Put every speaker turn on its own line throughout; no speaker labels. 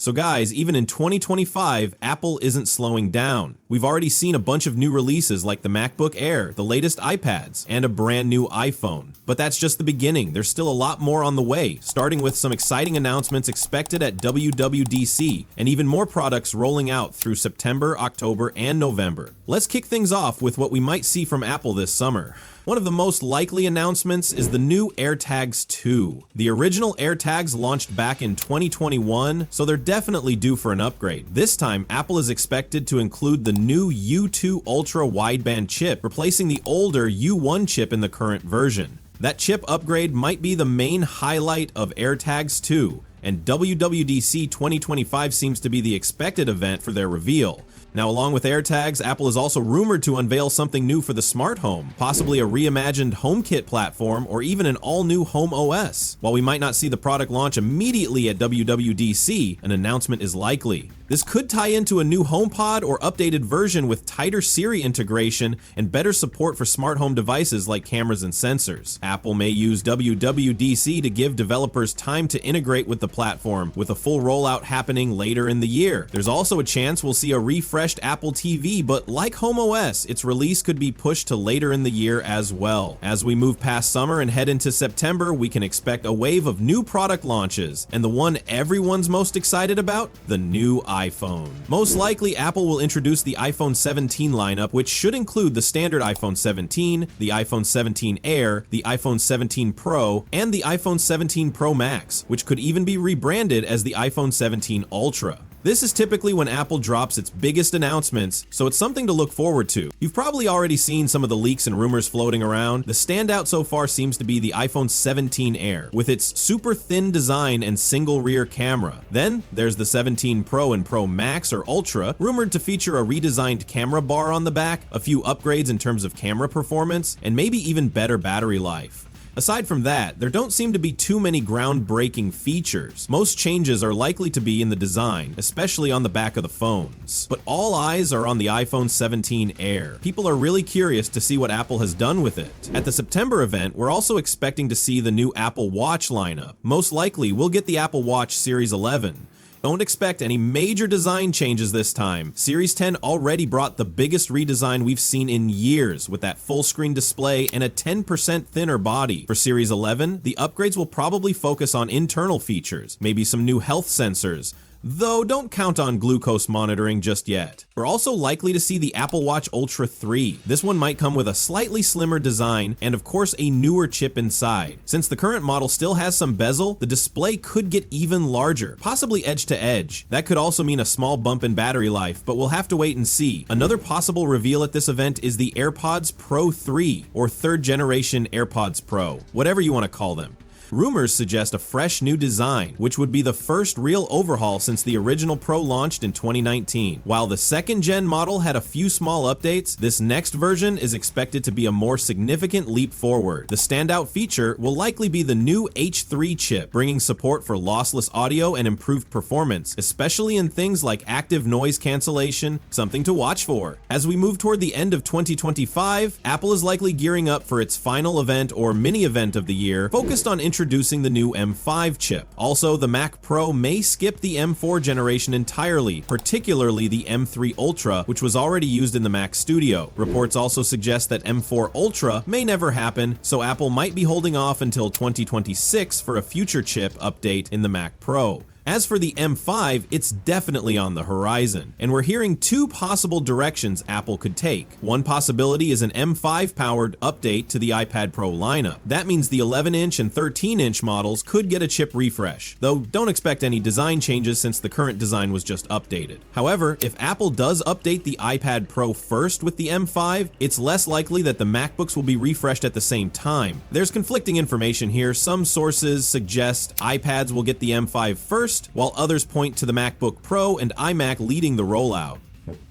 So guys, even in 2025, Apple isn't slowing down. We've already seen a bunch of new releases like the MacBook Air, the latest iPads, and a brand new iPhone. But that's just the beginning. There's still a lot more on the way, starting with some exciting announcements expected at WWDC, and even more products rolling out through September, October, and November. Let's kick things off with what we might see from Apple this summer. One of the most likely announcements is the new AirTags 2. The original AirTags launched back in 2021, so they're definitely due for an upgrade. This time, Apple is expected to include the new U2 Ultra wideband chip, replacing the older U1 chip in the current version. That chip upgrade might be the main highlight of AirTags 2, and WWDC 2025 seems to be the expected event for their reveal. Now, along with AirTags, Apple is also rumored to unveil something new for the smart home, possibly a reimagined HomeKit platform or even an all-new HomeOS. While we might not see the product launch immediately at WWDC, an announcement is likely. This could tie into a new HomePod or updated version with tighter Siri integration and better support for smart home devices like cameras and sensors. Apple may use WWDC to give developers time to integrate with the platform, with a full rollout happening later in the year. There's also a chance we'll see a refreshed Apple TV, but like HomeOS, its release could be pushed to later in the year as well. As we move past summer and head into September, we can expect a wave of new product launches, and the one everyone's most excited about? The new iPhone. Most likely, Apple will introduce the iPhone 17 lineup, which should include the standard iPhone 17, the iPhone 17 Air, the iPhone 17 Pro, and the iPhone 17 Pro Max, which could even be rebranded as the iPhone 17 Ultra. This is typically when Apple drops its biggest announcements, so it's something to look forward to. You've probably already seen some of the leaks and rumors floating around. The standout so far seems to be the iPhone 17 Air, with its super thin design and single rear camera. Then there's the 17 Pro and Pro Max or Ultra, rumored to feature a redesigned camera bar on the back, a few upgrades in terms of camera performance, and maybe even better battery life. Aside from that, there don't seem to be too many groundbreaking features. Most changes are likely to be in the design, especially on the back of the phones. But all eyes are on the iPhone 17 Air. People are really curious to see what Apple has done with it. At the September event, we're also expecting to see the new Apple Watch lineup. Most likely, we'll get the Apple Watch Series 11. Don't expect any major design changes this time. Series 10 already brought the biggest redesign we've seen in years, with that full screen display and a 10% thinner body. For Series 11, the upgrades will probably focus on internal features, maybe some new health sensors, though don't count on glucose monitoring just yet. We're also likely to see the Apple Watch Ultra 3. This one might come with a slightly slimmer design and of course a newer chip inside. Since the current model still has some bezel, the display could get even larger, possibly edge to edge. That could also mean a small bump in battery life, but we'll have to wait and see. Another possible reveal at this event is the AirPods Pro 3, or third generation AirPods Pro, whatever you want to call them. Rumors suggest a fresh new design, which would be the first real overhaul since the original Pro launched in 2019. While the second gen model had a few small updates, this next version is expected to be a more significant leap forward. The standout feature will likely be the new H3 chip, bringing support for lossless audio and improved performance, especially in things like active noise cancellation, something to watch for. As we move toward the end of 2025, Apple is likely gearing up for its final event or mini event of the year, focused on introducing the new M5 chip. Also, the Mac Pro may skip the M4 generation entirely, particularly the M3 Ultra, which was already used in the Mac Studio. Reports also suggest that M4 Ultra may never happen, so Apple might be holding off until 2026 for a future chip update in the Mac Pro. As for the M5, it's definitely on the horizon, and we're hearing two possible directions Apple could take. One possibility is an M5-powered update to the iPad Pro lineup. That means the 11-inch and 13-inch models could get a chip refresh, though don't expect any design changes since the current design was just updated. However, if Apple does update the iPad Pro first with the M5, it's less likely that the MacBooks will be refreshed at the same time. There's conflicting information here. Some sources suggest iPads will get the M5 first, while others point to the MacBook Pro and iMac leading the rollout.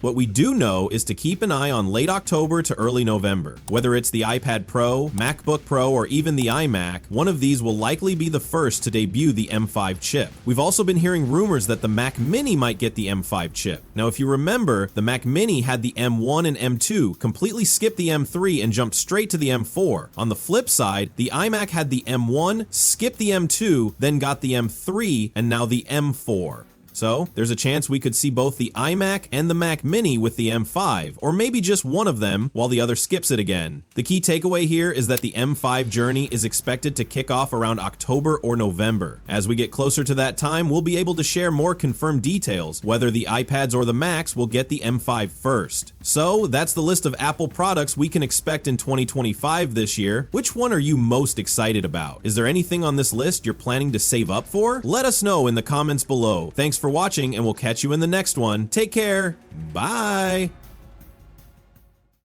What we do know is to keep an eye on late October to early November. Whether it's the iPad Pro, MacBook Pro, or even the iMac, one of these will likely be the first to debut the M5 chip. We've also been hearing rumors that the Mac Mini might get the M5 chip. Now, if you remember, the Mac Mini had the M1 and M2, completely skipped the M3 and jumped straight to the M4. On the flip side, the iMac had the M1, skipped the M2, then got the M3, and now the M4. So, there's a chance we could see both the iMac and the Mac Mini with the M5, or maybe just one of them while the other skips it again. The key takeaway here is that the M5 journey is expected to kick off around October or November. As we get closer to that time, we'll be able to share more confirmed details, whether the iPads or the Macs will get the M5 first. So, that's the list of Apple products we can expect in 2025 this year. Which one are you most excited about? Is there anything on this list you're planning to save up for? Let us know in the comments below. Thanks for watching, and we'll catch you in the next one. Take care. Bye.